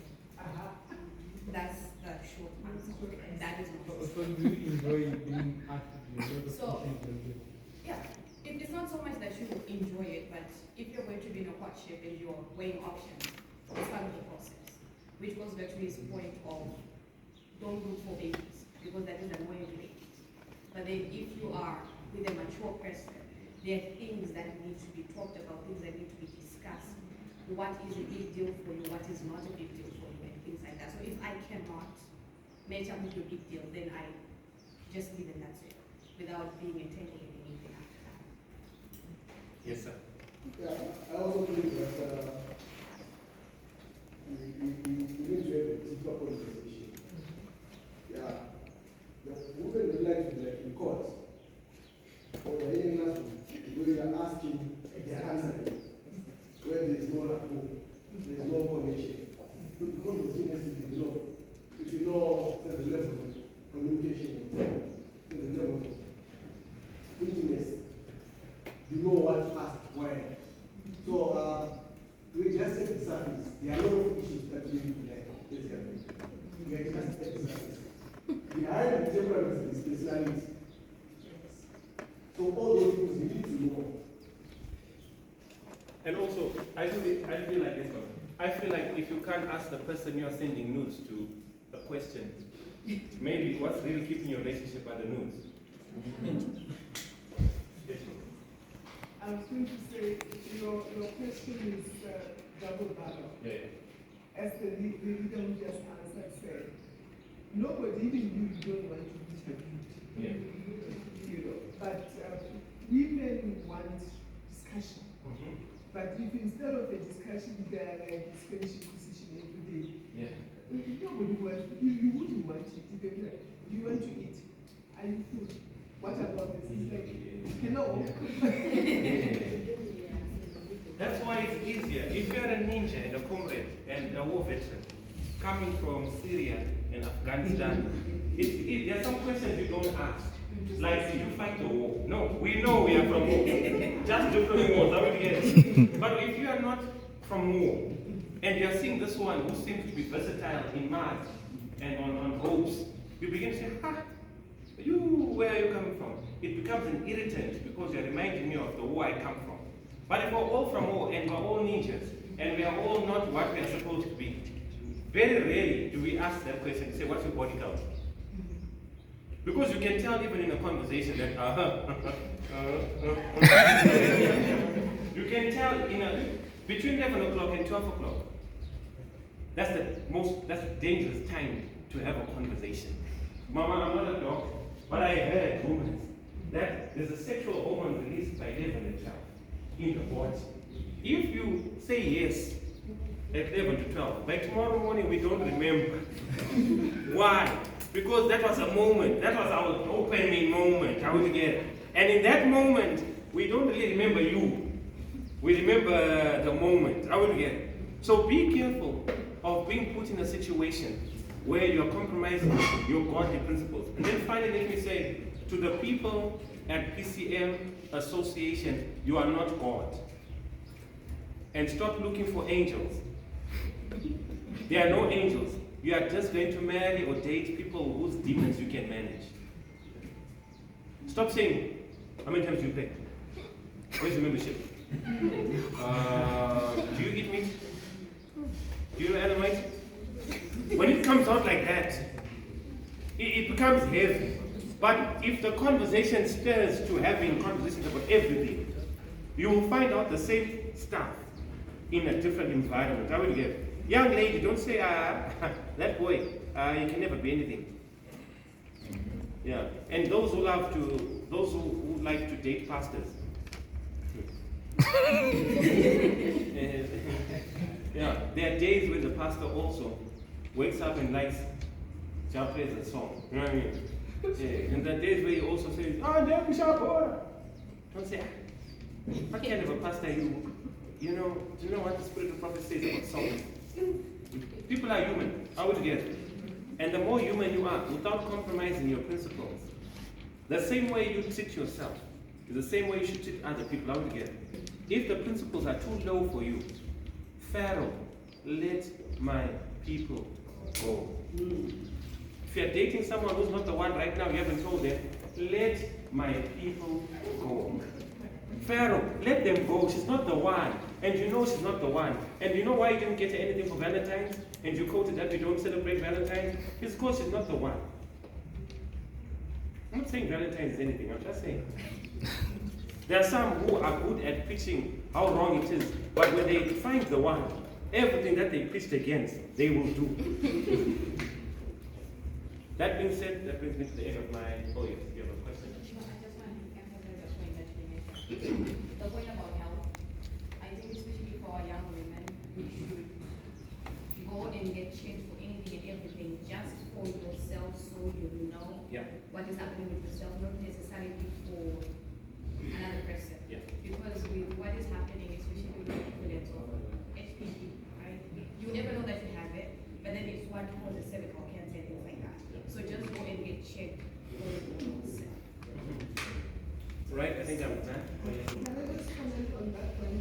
That's the short answer. That is not true. So do you enjoy being asked a lot of So- questions like this? Yeah. It's not so much that you enjoy it, but if you're going to be in a courtship and you're weighing options, it's part of the process. Which goes back to his point of don't look for babies, because that is an way to wait. But then if you are with a mature person, there are things that need to be talked about, things that need to be discussed. What is a big deal for you, what is not a big deal for you, and things like that. So if I cannot match up with your big deal, then I just leave and that's it, without being entangled in anything after that. Yes, sir. Yeah, I also think that we need to have a deeper conversation. Yeah, the women would like to be like in court, or the hearing us we are asking, they are answering, where there is no rapport, there is no connection. Because the thing has to be below. If you know the level of communication, the level of intimacy, you know what to ask where. So we just take the service. There are a lot of issues that we need to like basically. We are just take the service. Behind the temperament is speciality. So all those things we need to know. And also, I feel like this one. I feel like if you can't ask the person you are sending nudes to a question, maybe what's really keeping your relationship are the nudes. I was going to say, your question is double barrel. Yeah. As the leader who just answered said, nobody, even you, don't want to be tabooed. Yeah. You know, but women want discussion. Mm-hmm. But if instead of a discussion, they are like this friendship position every day, Yeah. nobody wants, you wouldn't want it. If you're like, do you want to eat? Are you full? What about this? It's like, you cannot walk. That's why it's easier. If you're a ninja and a comrade and a war veteran coming from Syria and Afghanistan, there are some questions you don't ask. Like, did you fight the war? No, we know we are from war. Just different wars, I will get. But if you are not from war, and you are seeing this one who seems to be versatile in math and on hopes, you begin to say, where are you coming from? It becomes an irritant because you're reminding me of the war I come from. But if we're all from war and we're all ninjas and we are all not what we are supposed to be, very rarely do we ask that question, say, what's your body count? Because you can tell even in a conversation that, you can tell between 11 o'clock and 12 o'clock. That's the dangerous time to have a conversation. Mama, I'm not a doctor, but I heard rumors that there's a sexual hormone released by 11 and 12 in the body. If you say yes at 11 to 12, by tomorrow morning we don't remember. Why? Because that was a moment, that was our opening moment, how we get. And in that moment, we don't really remember you. We remember the moment, how we get. So be careful of being put in a situation where you're compromising your godly principles. And then finally, let me say, to the people at PCM Association, you are not God. And stop looking for angels. There are no angels. You are just going to marry or date people whose demons you can manage. Stop saying, how many times do you pay? Where's your membership? Do you eat meat? Do you animal meat? When it comes out like that, it becomes heavy. But if the conversation stirs to having conversations about everything, you will find out the same stuff in a different environment. I will get. Young lady, don't say, that boy, he can never be anything. Yeah, and those who like to date pastors. Yeah, there are days when the pastor also wakes up and likes just plays a song. You know what I mean? Yeah. And there are days where he also says, damn Bishop, don't say, what kind of a pastor are you? Do you know what the spirit of prophet says about songs? People are human, how would you get it? And the more human you are, without compromising your principles, the same way you treat yourself is the same way you should treat other people, how would you get it? If the principles are too low for you, Pharaoh, let my people go. If you're dating someone who's not the one right now, you haven't told them, let my people go. Pharaoh, let them go. She's not the one. And you know she's not the one. And you know why you didn't get her anything for Valentine's? And you quoted that you don't celebrate Valentine's? It's because she's not the one. I'm not saying Valentine's is anything. I'm just saying. There are some who are good at preaching how wrong it is. But when they find the one, everything that they preached against, they will do. That being said, that brings me to the end of my. Oh yes, you have a question. I just want to emphasize the point that you made. The point about health, I think especially for young women, we should go and get checked for anything and everything just for yourself so you know Yeah. what is happening with yourself, not necessarily for another person. Yeah. Because with what is happening, especially with the prevalence of HPV, right? You never know that you have it, but then it's what causes cervical cancer and things like that. So just go and get checked for yourself. Right, I think I'm done. Can I just comment on that point?